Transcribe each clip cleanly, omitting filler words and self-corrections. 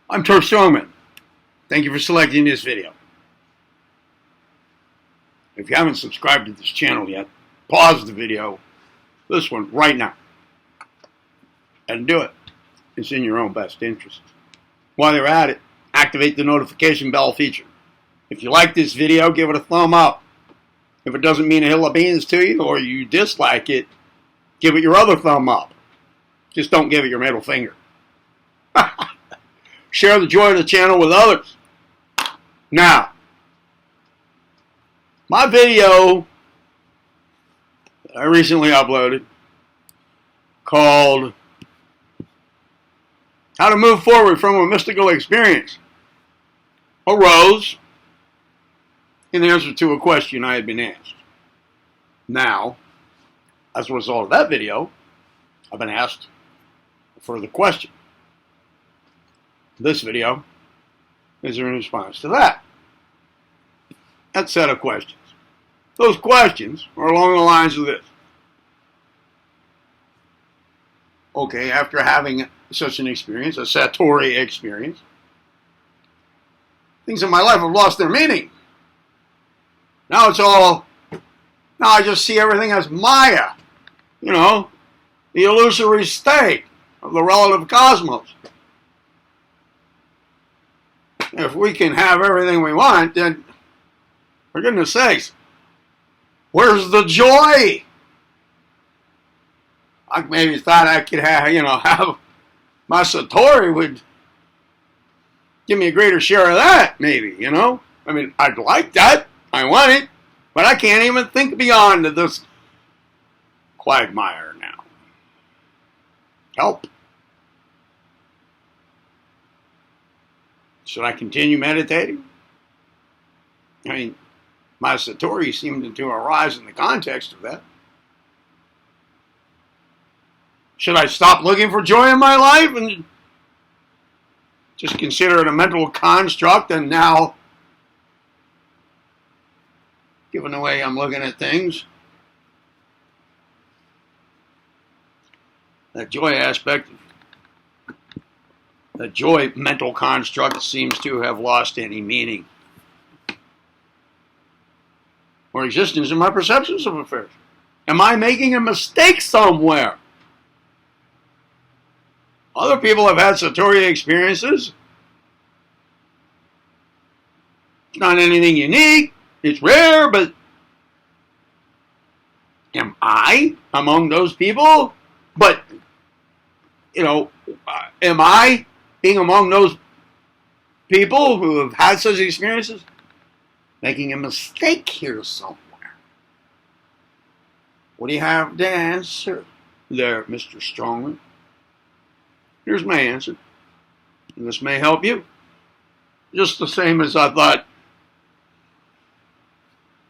I'm Turf Strongman. Thank you for selecting this video. If you haven't subscribed to this channel yet, pause the video, this one right now, and do it. It's in your own best interest. While you're at it, activate the notification bell feature. If you like this video, give it a thumb up. If it doesn't mean a hill of beans to you or you dislike it, give it your other thumb up. Just don't give it your middle finger. Share the joy of the channel with others. Now, my video that I recently uploaded called How to Move Forward from a Mystical Experience arose in answer to a question I had been asked. Now, as a result of that video, I've been asked a further question. This video is in response to that set of questions. Those questions are along the lines of this. Okay, after having such an experience, a Satori experience, things in my life have lost their meaning. Now I just see everything as Maya, the illusory state of the relative cosmos. If we can have everything we want, then, for goodness sakes, where's the joy? I maybe thought I could have my Satori would give me a greater share of that, maybe, I mean, I'd like that. I want it. But I can't even think beyond this quagmire now. Help. Should I continue meditating? I mean, my Satori seemed to arise in the context of that. Should I stop looking for joy in my life and just consider it a mental construct and now, given the way I'm looking at things, that joy aspect, the joy mental construct seems to have lost any meaning or existence in my perceptions of affairs. Am I making a mistake somewhere? Other people have had Satori experiences. It's not anything unique. It's rare, but am I among those people? But, am I being among those people who have had such experiences? Making a mistake here somewhere. What do you have to answer there, Mr. Strongman? Here's my answer. And this may help you. Just the same as I thought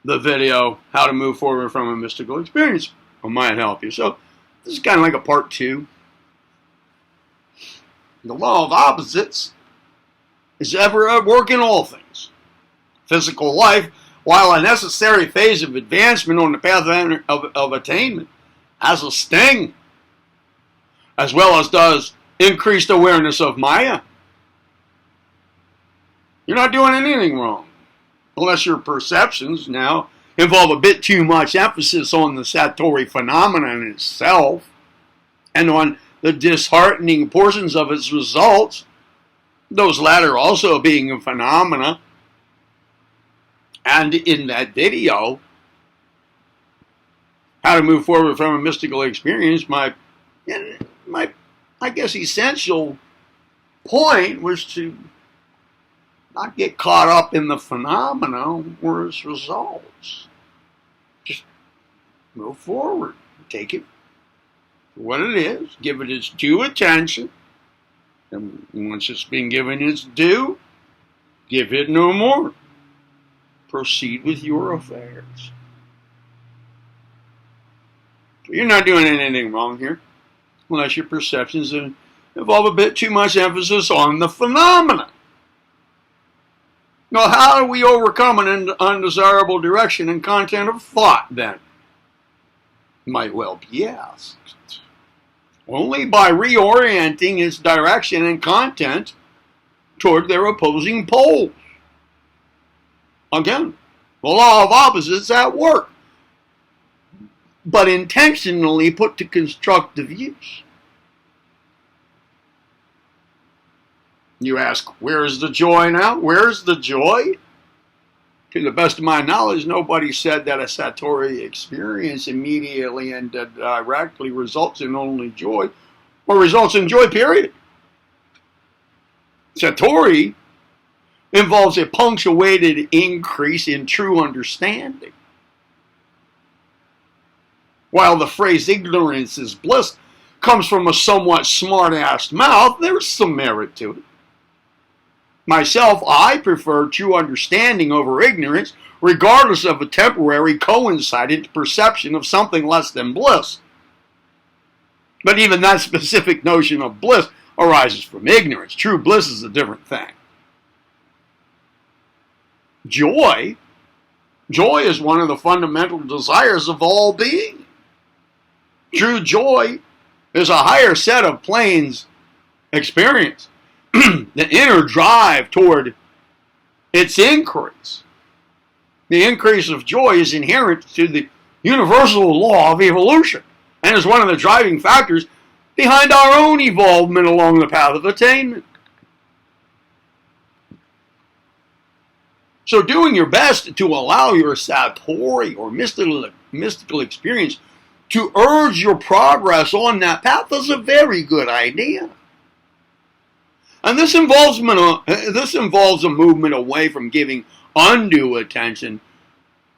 the video, How to Move Forward from a Mystical Experience, might help you. So this is kind of like a part 2. The law of opposites is ever at work in all things. Physical life, while a necessary phase of advancement on the path of attainment, has a sting, as well as does increased awareness of Maya. You're not doing anything wrong, unless your perceptions now involve a bit too much emphasis on the Satori phenomenon itself and on the disheartening portions of its results, those latter also being a phenomena. And in that video, How to Move Forward from a Mystical Experience, my I guess essential point was to not get caught up in the phenomena or its results. Just move forward. Take it for what it is. Give it its due attention. And once it's been given its due, give it no more. Proceed with your affairs. So you're not doing anything wrong here, unless your perceptions involve a bit too much emphasis on the phenomena. Now, how do we overcome an undesirable direction and content of thought, then? Might well be asked. Only by reorienting its direction and content toward their opposing poles. Again, the law of opposites at work, but intentionally put to constructive use. You ask, where's the joy now? Where's the joy? To the best of my knowledge, nobody said that a Satori experience immediately and directly results in only joy, or results in joy, period. Satori involves a punctuated increase in true understanding. While the phrase ignorance is bliss comes from a somewhat smart-assed mouth, there's some merit to it. Myself, I prefer true understanding over ignorance, regardless of a temporary coincident perception of something less than bliss. But even that specific notion of bliss arises from ignorance. True bliss is a different thing. Joy is one of the fundamental desires of all being. True joy is a higher set of planes experience. The inner drive toward its increase. The increase of joy is inherent to the universal law of evolution and is one of the driving factors behind our own evolvement along the path of attainment. So doing your best to allow your Satori or mystical experience to urge your progress on that path is a very good idea. And this involves a movement away from giving undue attention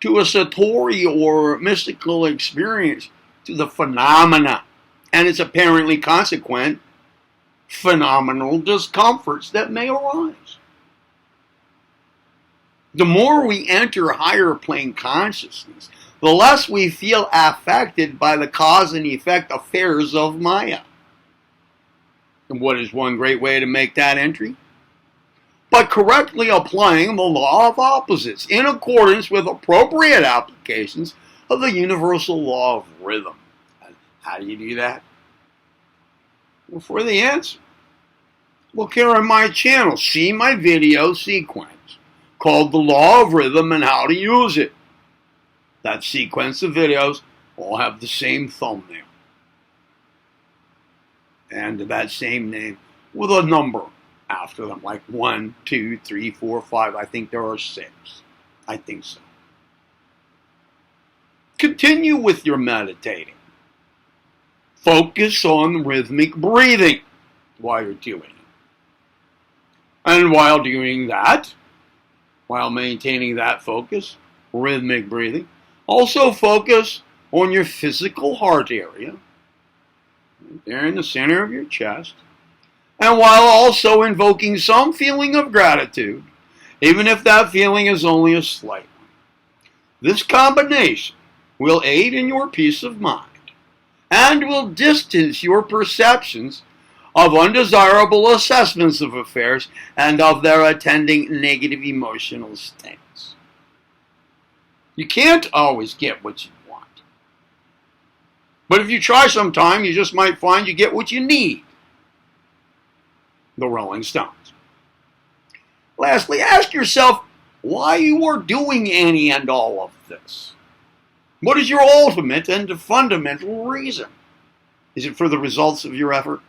to a Satori or mystical experience, to the phenomena and its apparently consequent phenomenal discomforts that may arise. The more we enter higher plane consciousness, the less we feel affected by the cause and effect affairs of Maya. And what is one great way to make that entry? By correctly applying the law of opposites in accordance with appropriate applications of the universal law of rhythm. And how do you do that? Well, for the answer, look here on my channel. See my video sequence called The Law of Rhythm and How to Use It. That sequence of videos all have the same thumbnail. And that same name with a number after them, like 1, 2, 3, 4, 5. I think there are 6. I think so. Continue with your meditating. Focus on rhythmic breathing while you're doing it. And while doing that, while maintaining that focus, rhythmic breathing, also focus on your physical heart area, there in the center of your chest, and while also invoking some feeling of gratitude, even if that feeling is only a slight one. This combination will aid in your peace of mind and will distance your perceptions of undesirable assessments of affairs and of their attending negative emotional states. You can't always get what you want. But if you try sometime, you just might find you get what you need. The Rolling Stones. Lastly, ask yourself why you are doing any and all of this. What is your ultimate and fundamental reason? Is it for the results of your effort?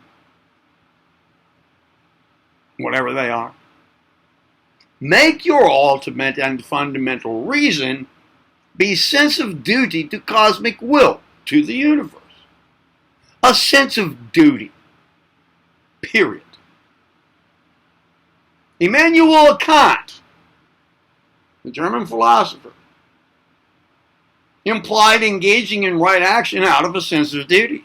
Whatever they are. Make your ultimate and fundamental reason be sense of duty to cosmic will, to the universe. A sense of duty. Period. Immanuel Kant, the German philosopher, implied engaging in right action out of a sense of duty.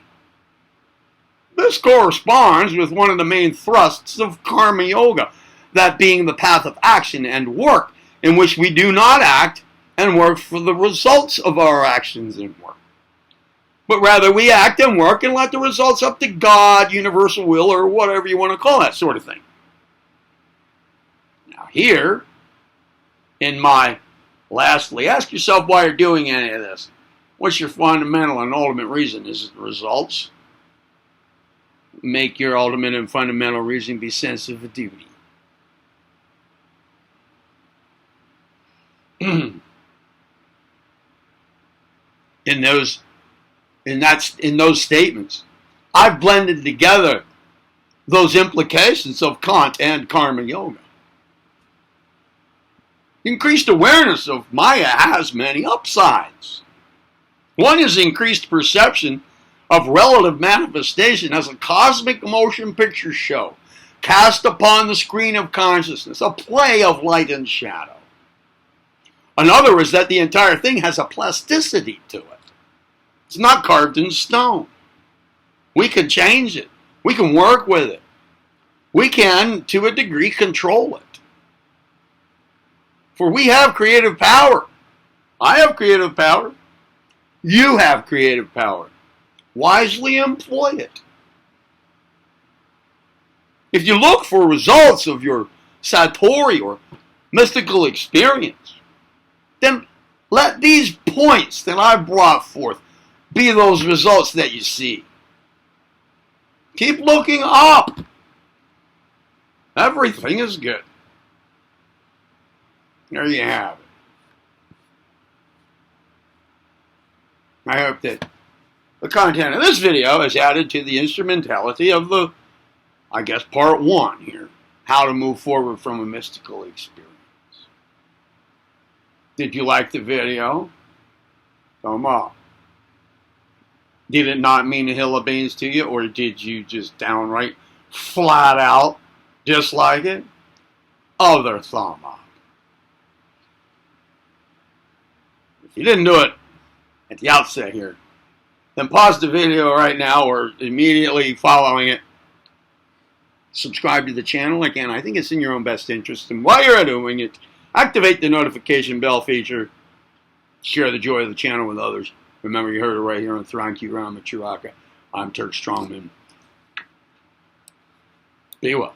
This corresponds with one of the main thrusts of Karma Yoga, that being the path of action and work, in which we do not act and work for the results of our actions and work. But rather we act and work and let the results up to God, universal will, or whatever you want to call that sort of thing. Now here, lastly, ask yourself why you're doing any of this. What's your fundamental and ultimate reason? Is it the results? Make your ultimate and fundamental reason be sense of duty. in those statements. I've blended together those implications of Kant and Karma Yoga. Increased awareness of Maya has many upsides. One is increased perception of relative manifestation as a cosmic motion picture show cast upon the screen of consciousness, a play of light and shadow. Another is that the entire thing has a plasticity to it. It's not carved in stone. We can change it. We can work with it. We can, to a degree, control it. For we have creative power. I have creative power. You have creative power. Wisely employ it. If you look for results of your Satori or mystical experience, then let these points that I brought forth be those results that you see. Keep looking up. Everything is good. There you have it. I hope that the content of this video is added to the instrumentality of the, I guess, part one here. How to move forward from a mystical experience. Did you like the video? Thumb up. Did it not mean a hill of beans to you, or did you just downright, flat out, dislike it? Other thumb up. If you didn't do it at the outset here, then pause the video right now or immediately following it. Subscribe to the channel. Again, I think it's in your own best interest. And while you're doing it, activate the notification bell feature. Share the joy of the channel with others. Remember, you heard it right here on Thranki Rama Chiraka. I'm Turk Strongman. Be well.